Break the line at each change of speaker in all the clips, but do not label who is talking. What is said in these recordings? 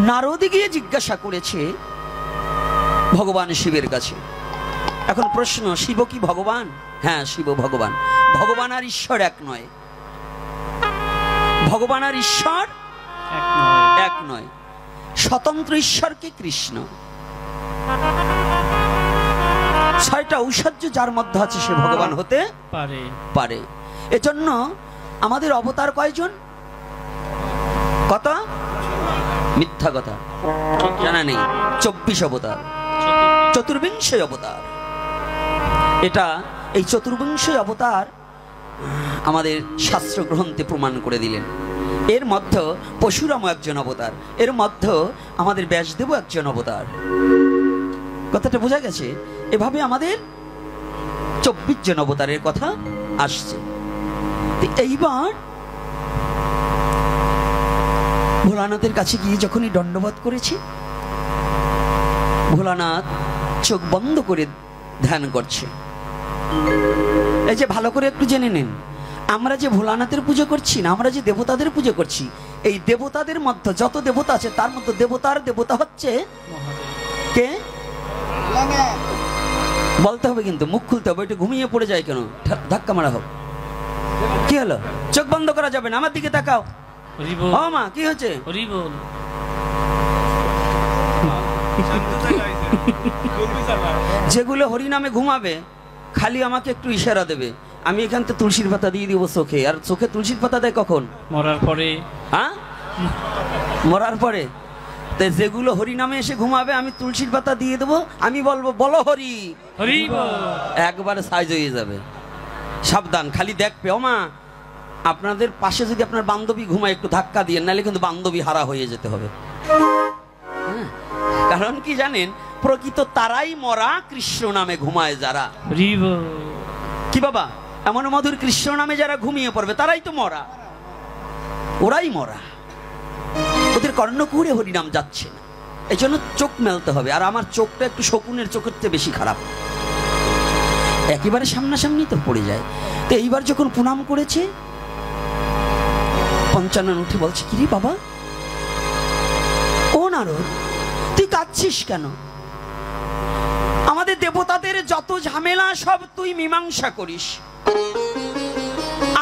নারদ গিয়ে জিজ্ঞাসা করেছে ভগবান শিবের কাছে। এখন প্রশ্ন, শিব কি ভগবান? হ্যাঁ, শিব ভগবান। ভগবান আর ঈশ্বর এক নয়। ভগবান আর ঈশ্বর এক নয়। স্বতন্ত্র ঈশ্বরকে কৃষ্ণ। 6টা ঐশ্বর্য যার মধ্যে আছে সে ভগবান হতে পারে। এজন্য আমাদের অবতার কয়জন? কত? মিথ্যা কথা, জানা নেই। 24 অবতার, চতুর্বিংশ অবতার। এটা এই চতুর্বিংশ অবতার আমাদের শাস্ত্র গ্রন্থে প্রমাণ করে দিলেন। এর মধ্যে পরশুরাম একজন অবতার, এর মধ্যে আমাদের ব্যাসদেব একজন অবতার। কথাটা বোঝা গেছে? এভাবে আমাদের 24 জন অবতারের কথা আসছে। এইবার ভোলানাথের কাছে গিয়ে যখনই দণ্ডবোধ করেছি, ভোলানাথ চোখ বন্ধ করে ধ্যান করছে। এই যে ভালো করে একটু জেনে নেন, আমরা যে ভোলানাথের পুজো করছি না, আমরা যে দেবতাদের পুজো করছি, এই দেবতাদের মধ্যে যত দেবতা আছে তার মধ্যে দেবতার দেবতা হচ্ছে কে? বলতে হবে, কিন্তু মুখ খুলতে হবে। একটু ঘুমিয়ে পড়ে যায় কেন? ধাক্কা মারা হোক। কি হলো? চোখ বন্ধ করা যাবে না, আমার দিকে তাকাও। ও মা, কি হচ্ছে? যেগুলো হরি নামে ঘুমাবে খালি আমাকে একটু ইশারা দেবে, আমি এখান থেকে তুলসীর পাতা দিয়ে দিব চোখে। আর চোখে তুলসীর পাতা দেয় কখন? মরার পরে। হ্যাঁ, মরার পরে। তাই যেগুলো হরি নামে এসে ঘুমাবে আমি তুলসীর পাতা দিয়ে দেবো, আমি বলবো বলো হরি হরি, একবারে সাইজ হয়ে যাবে। সাবধান, খালি দেখবে। ও মা, আপনাদের পাশে যদি আপনার বান্ধবী ঘুমায় একটু ধাক্কা দিয়ে, নাহলে কিন্তু বান্ধবী হারা হয়ে যেতে হবে। কারণ কি জানেন, প্রকৃত তারাই মরা কৃষ্ণ নামে ঘুমায় যারা। কি বাবা, এমন মধুর কৃষ্ণ নামে যারা ঘুমিয়ে পড়বে তারাই তো মরা, ওরাই মরা। ওদের কর্ণকুহরে হরিনাম যাচ্ছে না, এই জন্য চোখ মেলতে হবে। আর আমার চোখটা একটু শকুনের চোখের চেয়ে বেশি খারাপ, একেবারে সামনাসামনি তো পড়ে যায়। তো এইবার যখন প্রণাম করেছে, পঞ্চানন উঠে বলছে, কিরে বাবা, ও নারদ, তুই কাঁদছিস কেন? আমাদের দেবতাদের যত ঝামেলা সব তুই মীমাংসা করিস,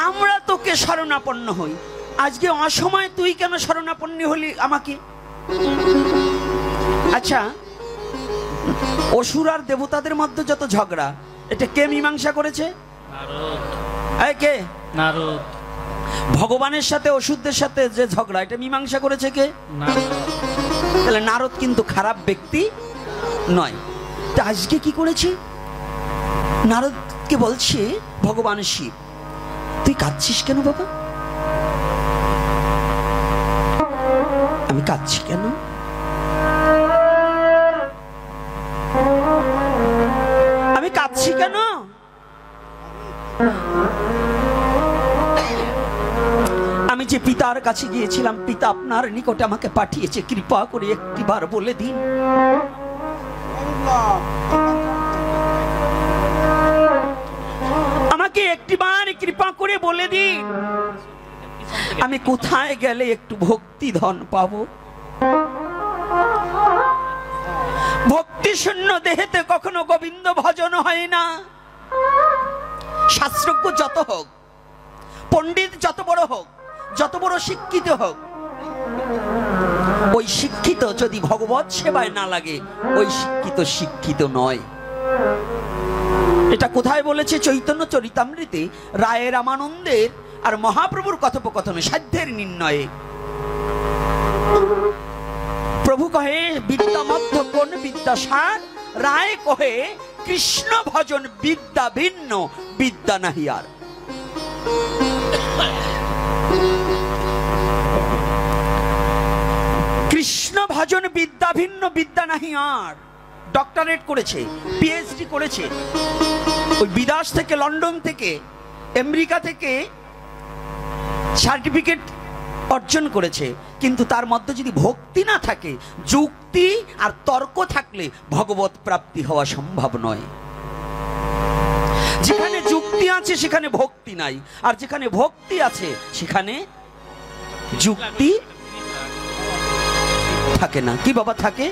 আমরা তোকে শরণাপন্ন হই। আজকে অসময় তুই কেন শরণাপন্ন হলি আমাকে? আচ্ছা, অসুর আর দেবতাদের মধ্যে যত ঝগড়া, এটা কে মীমাংসা করেছে? নারদ। কে? নারদ। ভগবানের সাথে অসুরদের সাথে যে ঝগড়া, এটা মীমাংসা করেছে কে? নারদ। তাহলে নারদ কিন্তু খারাপ ব্যক্তি নয়। তা আজকে কি করেছে? নারদকে বলছে ভগবান শিব, তুই কাঁদছিস কেন বাবা? আমি কাঁদছি কেন? আমি কাঁদছি কেন? আমি যে পিতার কাছে গিয়েছিলাম, পিতা আপনার নিকটে আমাকে পাঠিয়েছে, কৃপা করে একটিবার বলে দিন। আমাকে একটিবার কৃপা করে বলে দিন, আমি কোথায় গেলে একটু ভক্তি ধন পাবো? ভক্তি শূন্য দেহেতে কখনো গোবিন্দ ভজন হয় না। শাস্ত্রজ্ঞ যত হোক, পণ্ডিত যত বড় হোক, যত বড় শিক্ষিত হোক, ওই শিক্ষিত যদি ভগবত সেবায় না লাগে, ওই শিক্ষিত শিক্ষিত নয়। এটা কোথায় বলেছে? চৈতন্য চরিতামৃতে রায় রামানন্দের আর মহাপ্রভুর কথোপকথনে, সাধ্যের নির্ণয়ে। প্রভু কহে বিদ্যা মধ্য কোন বিদ্যা সার, রায় কহে কৃষ্ণ ভজন বিদ্যা ভিন্ন, বিদ্যা নাহি আর। কৃষ্ণ ভজন বিদ্যা ভিন্ন, বিদ্যা নাহি আর। ডক্টরেট করেছে, পিএইচডি করেছে, ওই বিদেশ থেকে, লন্ডন থেকে, আমেরিকা থেকে সার্টিফিকেট অর্জন করেছে, কিন্তু তার মধ্যে যদি ভক্তি না থাকে, যুক্তি আর তর্ক থাকলে ভগবত প্রাপ্তি হওয়া সম্ভব নয়। যেখানে যুক্তি আছে সেখানে ভক্তি নাই, আর যেখানে ভক্তি আছে সেখানে যুক্তি থাকে না। কি বাবা থাকে?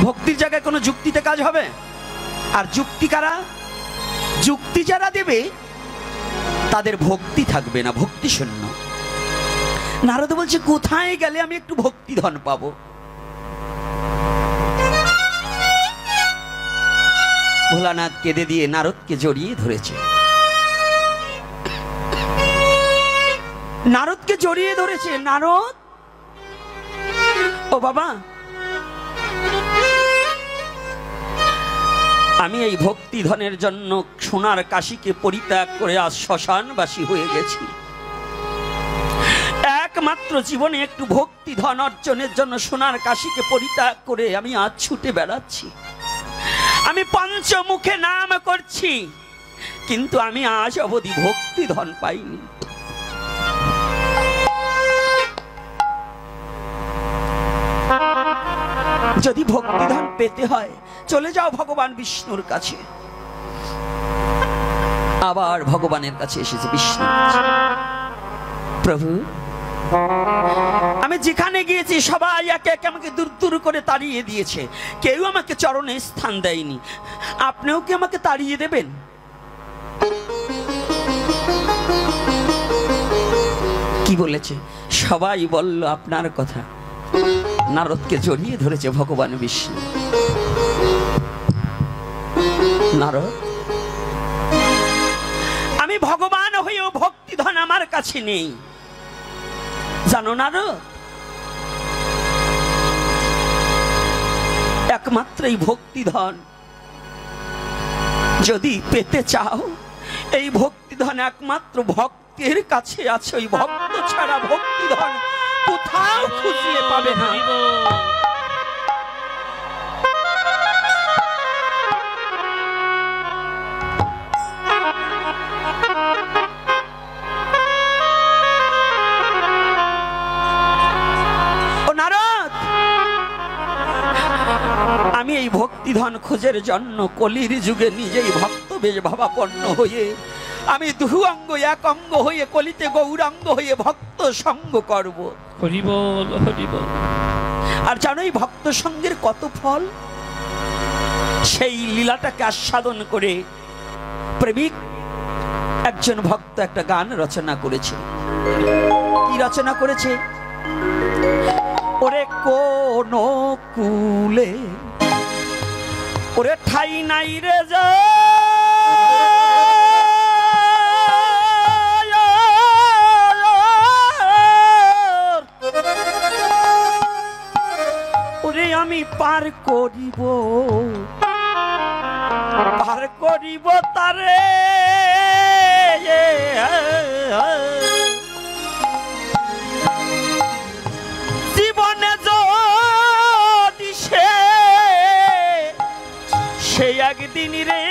ভক্তির জায়গায় কোনো যুক্তিতে কাজ হবে? আর যুক্তি যারা দেবে তাদের ভক্তি থাকবে না, ভক্তি শূন্য। নারদ বলছে কোথায় গেলে আমি একটু ভক্তি ধন পাবো? ভোলানাথ কেঁদে দিয়ে নারদকে জড়িয়ে ধরেছে। নারদকে জড়িয়ে ধরেছে। নারদ, ও বাবা, আমি এই ভক্তি ধনের জন্য সোনার কাশীকে পরিত্যাগ করে আজ শ্মশানবাসী হয়ে গেছি। একমাত্র জীবনে একটু ভক্তি ধন অর্জনের জন্য সোনার কাশীকে পরিত্যাগ করে আমি আজ ছুটে বেড়াচ্ছি। আমি পঞ্চমুখে নাম করছি, কিন্তু আমি আজ অবধি ভক্তি ধন পাইনি। যদি ভক্তিধন পেতে হয় চলে যাও ভগবান বিষ্ণুর কাছে। আবার ভগবানের কাছে এসেছে বিষ্ণু। প্রভু, আমি যেখানে গিয়েছি সবাই একে একে আমাকে দূর দূর করে তাড়িয়ে দিয়েছে, কেউ আমাকে চরণে স্থান দেয়নি, আপনিও কি আমাকে তাড়িয়ে দেবেন? কি বলেছে? সবাই বলল আপনার কথা। নারদকে জড়িয়ে ধরেছে ভগবান বিষ্ণু। নারদ, আমি ভগবান হয়েও ভক্তিধন আমার কাছে নেই, জানো নারদ? একমাত্র এই ভক্তিধন যদি পেতে চাও, এই ভক্তিধন একমাত্র ভক্তের কাছে আছে। ওই ভক্ত ছাড়া ভক্তিধন কোথাও খুঁজে পাবে না। আমি এই ভক্তিধন খোঁজের জন্য কলির যুগে নিজেই ভক্ত বেশ ভাবাপন্ন হয়ে আমি দুহু অঙ্গ এক অঙ্গ হয়ে কলিতে গৌরাঙ্গ হয়ে ভক্ত সঙ্গ করব। হরি বল, হরি বল। আর জানো এই ভক্ত সঙ্গের কত ফল? সেই লীলাটাকে আস্বাদন করে প্রেমিক একজন ভক্ত একটা গান রচনা করেছে। কি রচনা করেছে? ওরে কোন কুলে ওরে ঠাই নাই রে যা, ওরে আমি পার করিব তারে, জীবনে যদি সে একদিন রে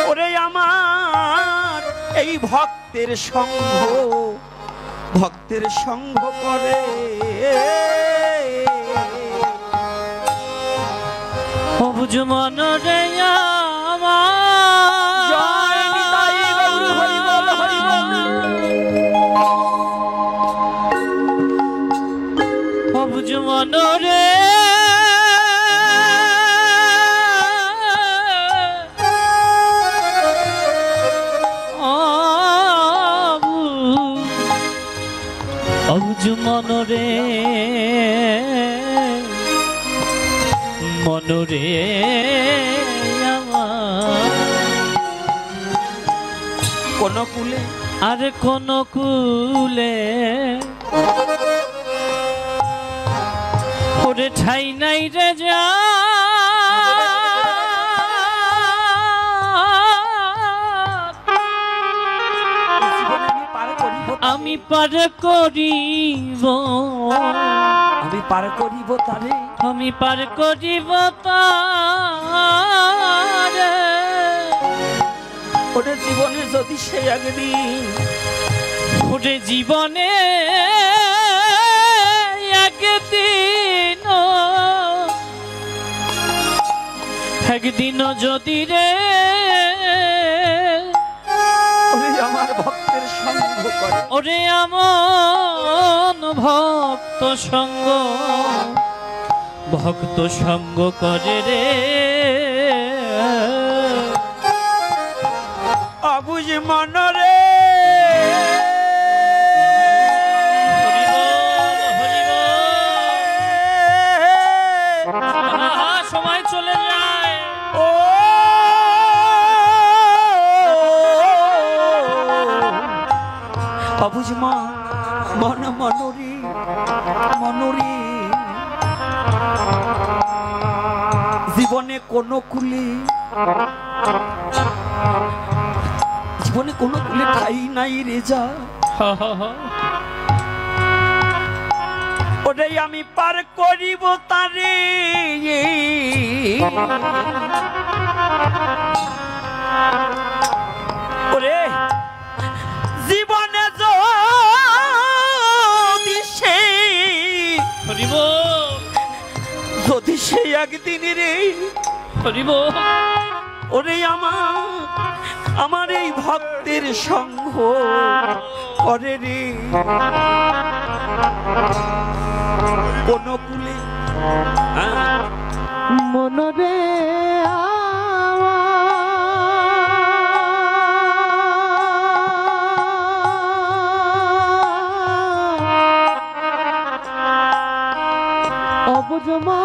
ওরে আমার এই ভক্তের সঙ্গ করে। বুঝ মন রে আমার, বুঝ মন রে মনরে মনরে কোন কুলে, আরে কোন কুলে ওরে ঠাই নাই রে যা, আমি পার করিব, আমি পার করিব তারে, আমি পার করিব তারে। ওরে জীবনে যদি সে একদিন, ওরে জীবনে একদিন যদি রে আমার ভক্তের সঙ্গ করে, ওরে আমার
ভক্ত সঙ্গ করে রে
অবুঝ মন রে
সময় চলে যায়
ও অবুঝ মন মনোরি জীবনে কোনো কুলে ঠাই নাই রে যা ওটাই আমি পার করিব তারে ওরে জীবনে যদি সে একদিন রে ওরে আমার এই ভক্তের সঙ্গ করে রে কোন কুলে
মনরে অবুঝমা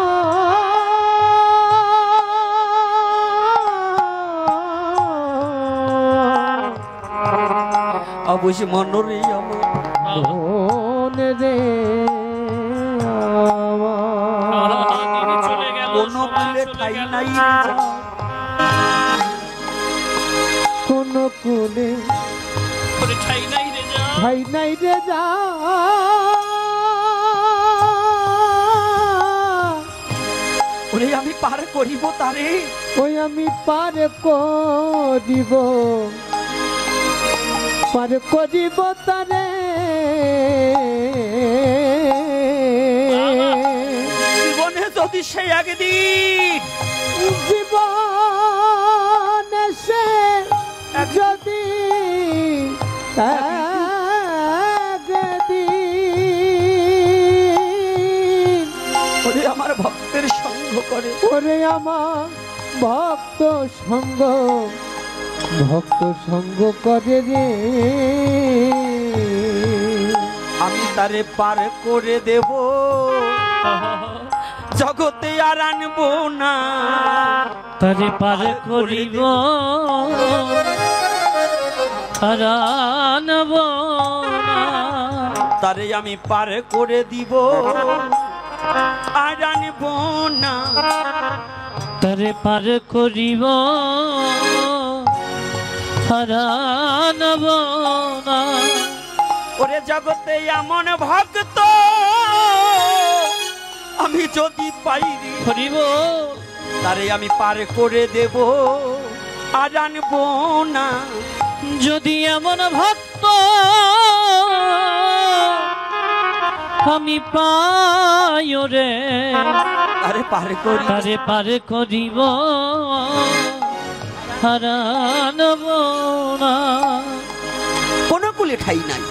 অবুঝ মনরে আমার
রে
কোনো কুলে ঠাই নাই
কোনো কুলে ঠাই নাই রে যা
ওরে আমি পার করিব তারে
ওই আমি পার করিব তারে
জীবনে যদি সে একদিন
জীবনে সে যদি
ওরে আমার ভক্তের সঙ্গ করে
ওরে আমার ভক্ত সঙ্গ করে রে
আমি তারে পার করে দেব জগতে আর আনবো না
তারে পার করিব আর আনব না
তারে আমি পার করে দিব আর আনবো না
তারে পার করিব আর আনব না
ওরে জগতে এমন ভক্ত আমি যদি পাইরি
করিব
তারে আমি পার করে দেব আর আনবো না
যদি এমন ভক্ত আমি পাই রে
তারে
পার করিব আর আনব না
কোন কুলে ঠাই নাই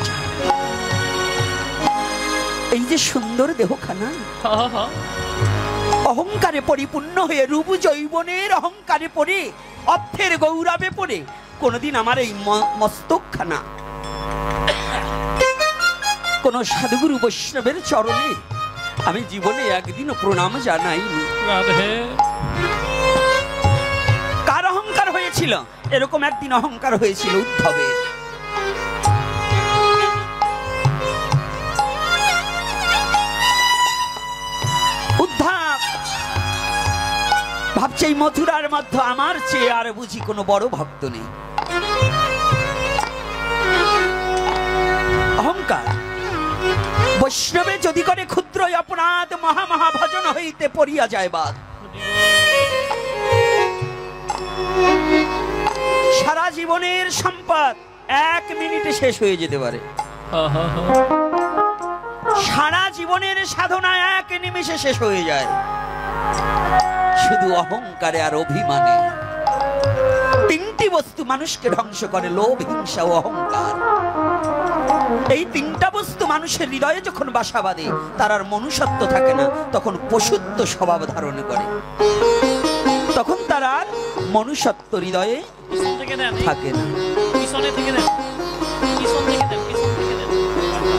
এই যে সুন্দর দেহখানা অহংকারে পরিপূর্ণ হয়ে রূপ যৌবনের অহংকারে পড়ে অর্থের গৌরবে পড়ে কোনদিন আমার এই মস্তকখানা কোন সাধুগুরু বৈষ্ণবের চরণে আমি জীবনে একদিনও প্রণাম জানাইনি। কার অহংকার হয়েছিল? এরকম একদিন অহংকার হয়েছিল উদ্ধবের। উদ্ধব ভাবছে এই মথুরার মধ্যে আমার চেয়ে আর বুঝি কোনো বড় ভক্ত নেই। অহংকার বৈষ্ণবে যদি করে ক্ষুদ্র অপরাধ মহা ভজন হইতে পড়িয়া যায় বাদ। সারা জীবনের সম্পদ 1 মিনিটে শেষ হয়ে যেতে পারে, সারা জীবনের সাধনা 1 নিমেষে শেষ হয়ে যায়, শুধু অহংকারে আর অভিমানে। 3টি বস্তু মানুষকে ধ্বংস করে, লোভ, হিংসা ও অহংকার। এই তিনটা বস্তু মানুষের হৃদয়ে যখন বাসা বাঁধে, তার আর মনুষ্যত্ব থাকে না, তখন পশুত্ব স্বভাব ধারণ করে। তখন তার আর মনুষ্যত্ব হৃদয়ে থাকে না।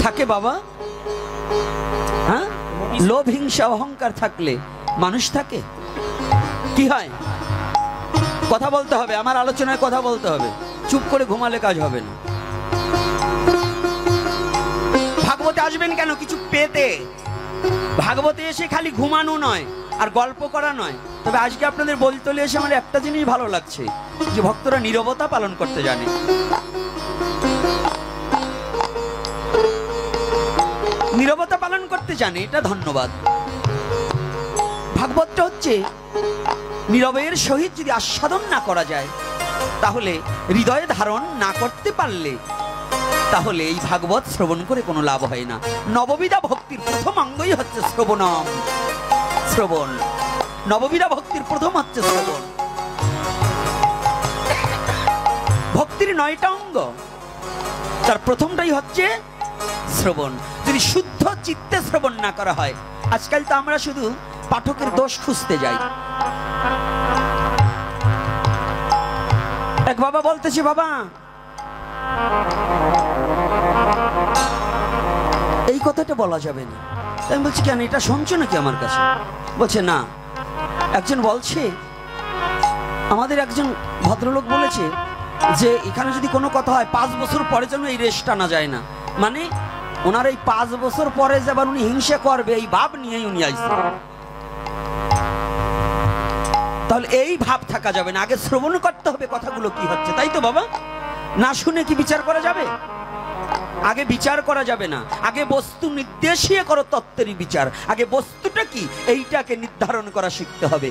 থাকে বাবা, হ্যাঁ? লোভ, হিংসা, অহংকার থাকলে মানুষ থাকে? কি হয়? কথা বলতে হবে, আমার আলোচনায় কথা বলতে হবে, চুপ করে ঘুমালে কাজ হবে না। ভাগবতে আসবেন কেন? কিছু পেতে। ভাগবতে এসে খালি ঘুমানো নয় আর গল্প করা নয়। তবে আজকে আপনাদের বলতে এসে আমার একটা জিনিস ভালো লাগছে, যে ভক্তরা নীরবতা পালন করতে জানে। নীরবতা পালন করতে জানে, এটা ধন্যবাদ। ভাগবতটা হচ্ছে নীরবের সহিত যদি আস্বাদন না করা যায়, তাহলে হৃদয়ে ধারণ না করতে পারলে, তাহলে এই ভাগবত শ্রবণ করে কোনো লাভ হয় না। নববিধা ভক্তির প্রথম অঙ্গই হচ্ছে শ্রবণম, শ্রবণ। নববিধা ভক্তির প্রথম হচ্ছে শ্রবণ। ভক্তির 9টা অঙ্গ, তার প্রথমটাই হচ্ছে শ্রবণ। যদি শুদ্ধ চিত্তে শ্রবণ না করা হয়, আজকাল তো আমরা শুধু পাঠকের দোষ খুঁজতে যাই। এক বাবা বলতেছে, বাবা এই কথাটা বলা যাবে না। আমি বলছি, কেন? এটা শুনছো নাকি আমার কাছে? বলছে না, একজন বলছে, আমাদের একজন ভদ্রলোক বলেছে যে এখানে যদি কোনো কথা হয় 5 বছর পরে যেন এই রেশ টানা যায় না। মানে ওনার এই 5 বছর পরে যে আবার উনি হিংসা করবে, এই ভাব নিয়েই উনি আইছে। তাহলে এই ভাব থাকা যাবে না, আগে শ্রবণ করতে হবে কথাগুলো কি হচ্ছে, তাই তো বাবা? না শুনে কি বিচার করা যাবে? আগে বিচার করা যাবে না, আগে বস্তু নির্দেশিয়ে করো তত্ত্বেরই বিচার। আগে বস্তুটা কি এইটাকে নির্ধারণ করা শিখতে হবে।